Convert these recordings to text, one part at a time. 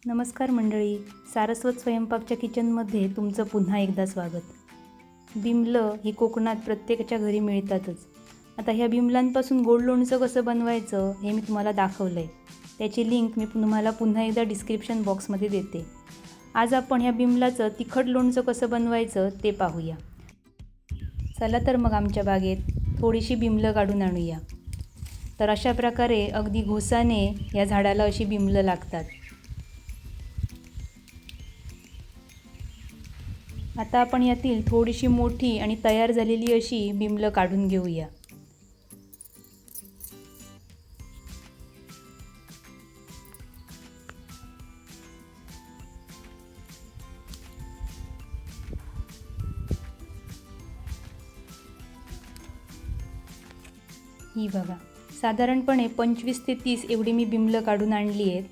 नमस्कार मंडळी, सारस्वत स्वयंपाकच्या किचनमध्ये तुमचं पुन्हा एकदा स्वागत. बिमलं ही कोकणात प्रत्येकाच्या घरी मिळतातच. आता ह्या बिमलांपासून गोड लोणचं कसं बनवायचं हे मी तुम्हाला दाखवलं आहे. त्याची लिंक मी तुम्हाला पुन्हा एकदा डिस्क्रिप्शन बॉक्समध्ये देते. आज आपण ह्या बिमलाचं तिखट लोणचं कसं बनवायचं ते पाहूया. चला तर मग आमच्या बागेत थोडीशी बिमलं काढून आणूया. तर अशा प्रकारे अगदी घोसाने या झाडाला अशी बिमलं लागतात. आता आपण यातील थोडीशी मोठी आणि तयार झालेली अशी बिमलं काढून घेऊया. ही बघा, साधारणपणे 25 ते 30 एवढी मी बिमलं काढून आणली आहेत.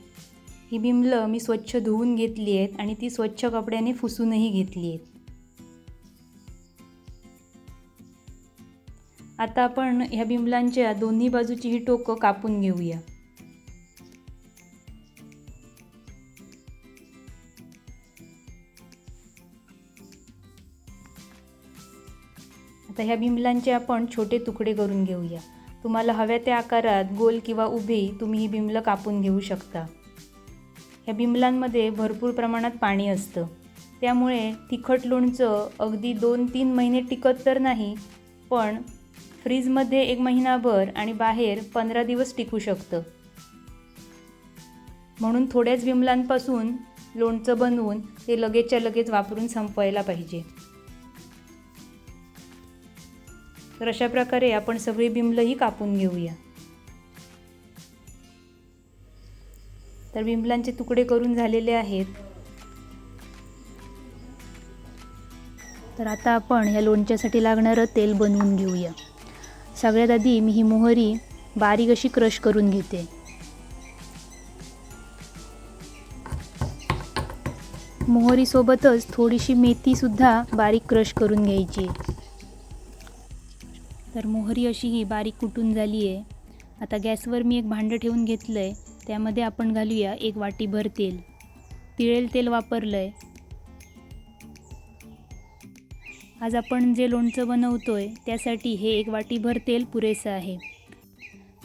ही बिमलं मी स्वच्छ धुवून घेतली आहेत आणि ती स्वच्छ कपड्याने पुसूनही घेतली आहेत. आता आपण ह्या बिमलांच्या दोन्ही बाजूची ही टोकं कापून घेऊया. आता ह्या बिमलांचे आपण छोटे तुकडे करून घेऊया. तुम्हाला हव्या त्या आकारात गोल किंवा उभे तुम्ही ही बिमलं कापून घेऊ शकता. ह्या बिमलांमध्ये भरपूर प्रमाणात पाणी असतं, त्यामुळे तिखट लोणचं अगदी 2-3 महिने टिकत तर नाही, पण फ्रीजमध्ये 1 महिनाभर आणि बाहेर 15 दिवस टिकू शकतं. म्हणून थोड्याच बिमलांपासून लोणचं बनवून ते लगेचच्या लगेच वापरून संपवायला पाहिजे. तर अशा प्रकारे आपण सगळी बिमलंही कापून घेऊया. तर बिमलांचे तुकडे करून झालेले आहेत. तर आता आपण ह्या लोणच्यासाठी लागणारं तेल बनवून घेऊया. सगळ्यात आधी मी ही मोहरी बारीक अशी क्रश करून घेते. मोहरीसोबतच थोडीशी मेथीसुद्धा बारीक क्रश करून घ्यायची. तर मोहरी अशी ही बारीक कुटून झाली आहे. आता गॅसवर मी एक भांडं ठेवून घेतलं आहे. त्यामध्ये आपण घालूया 1 वाटीभर तेल. तिळेल तेल वापरलं आहे. आज आपण जे लोणचं बनवतोय त्यासाठी हे 1 वाटीभर तेल पुरेसं आहे.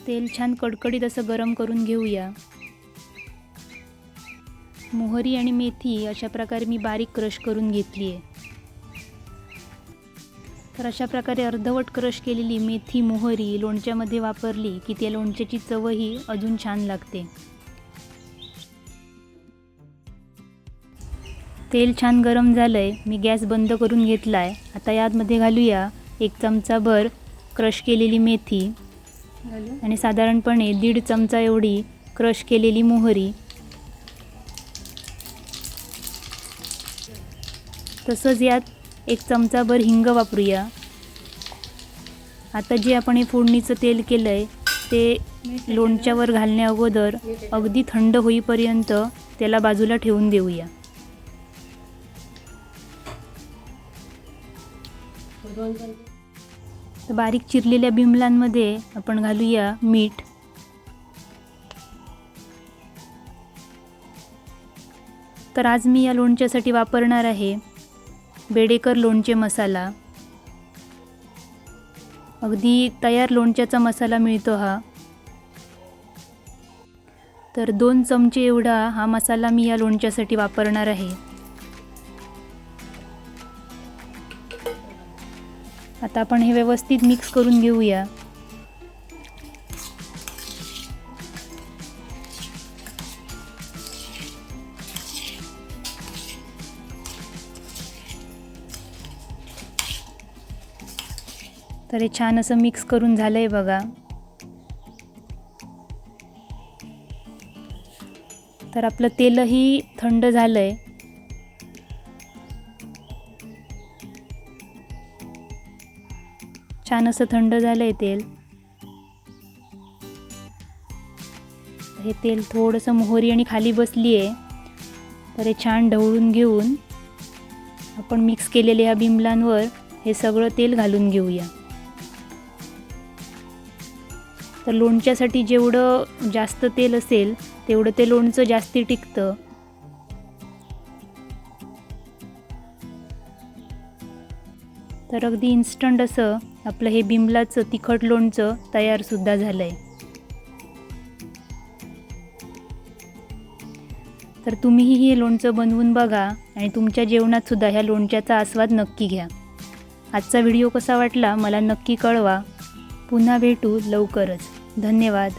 तेल छान कडकडीत असं गरम करून घेऊया. मोहरी आणि मेथी अशा प्रकारे मी बारीक क्रश करून घेतली आहे. तर अशा प्रकारे अर्धवट क्रश केलेली मेथी मोहरी लोणच्यामध्ये वापरली की त्या लोणच्याची चवही अजून छान लागते. तेल छान गरम झालं आहे. मी गॅस बंद करून घेतला आहे. आता यामध्ये घालूया 1 चमचाभर क्रश केलेली मेथी आणि साधारणपणे 1.5 चमचा एवढी क्रश केलेली मोहरी. तसंच यात 1 चमचाभर हिंग वापरूया. आता जे आपण हे फोडणीचं तेल केलं आहे ते लोणच्यावर घालण्या अगोदर अगदी थंड होईपर्यंत त्याला बाजूला ठेवून देऊया. तर बारीक चिरलेल्या बिमलांमध्ये आपण घालूया मीठ. तर आज मी या लोणच्यासाठी वापरणार आहे बेडेकर लोणचे मसाला. अगदी तयार लोणच्याचा मसाला मिळतो हा. तर 2 चमचे एवढा हा मसाला मी या लोणच्यासाठी वापरणार आहे. आता आपण हे व्यवस्थित मिक्स करून घेऊया. तर हे छान असं मिक्स करून झालं आहे बघा. तर आपलं तेलही थंड झालं आहे. छान असं थंड झालं आहे तेल. हे तेल थोडंसं मोहरी आणि खाली बसली आहे. तर हे छान ढवळून घेऊन आपण मिक्स केलेल्या ह्या बिमलांवर हे सगळं तेल घालून घेऊया. तर लोणच्यासाठी जेवढं जास्त तेल असेल तेवढं ते लोणचं जास्ती टिकतं. तर अगदी इन्स्टंट असं आपलं हे बिमलाचं तिखट लोणचं तयारसुद्धा झालं आहे. तर तुम्हीही हे लोणचं बनवून बघा आणि तुमच्या जेवणातसुद्धा ह्या लोणच्याचा आस्वाद नक्की घ्या. आजचा व्हिडिओ कसा वाटला मला नक्की कळवा. पुन्हा भेटू लवकरच. धन्यवाद.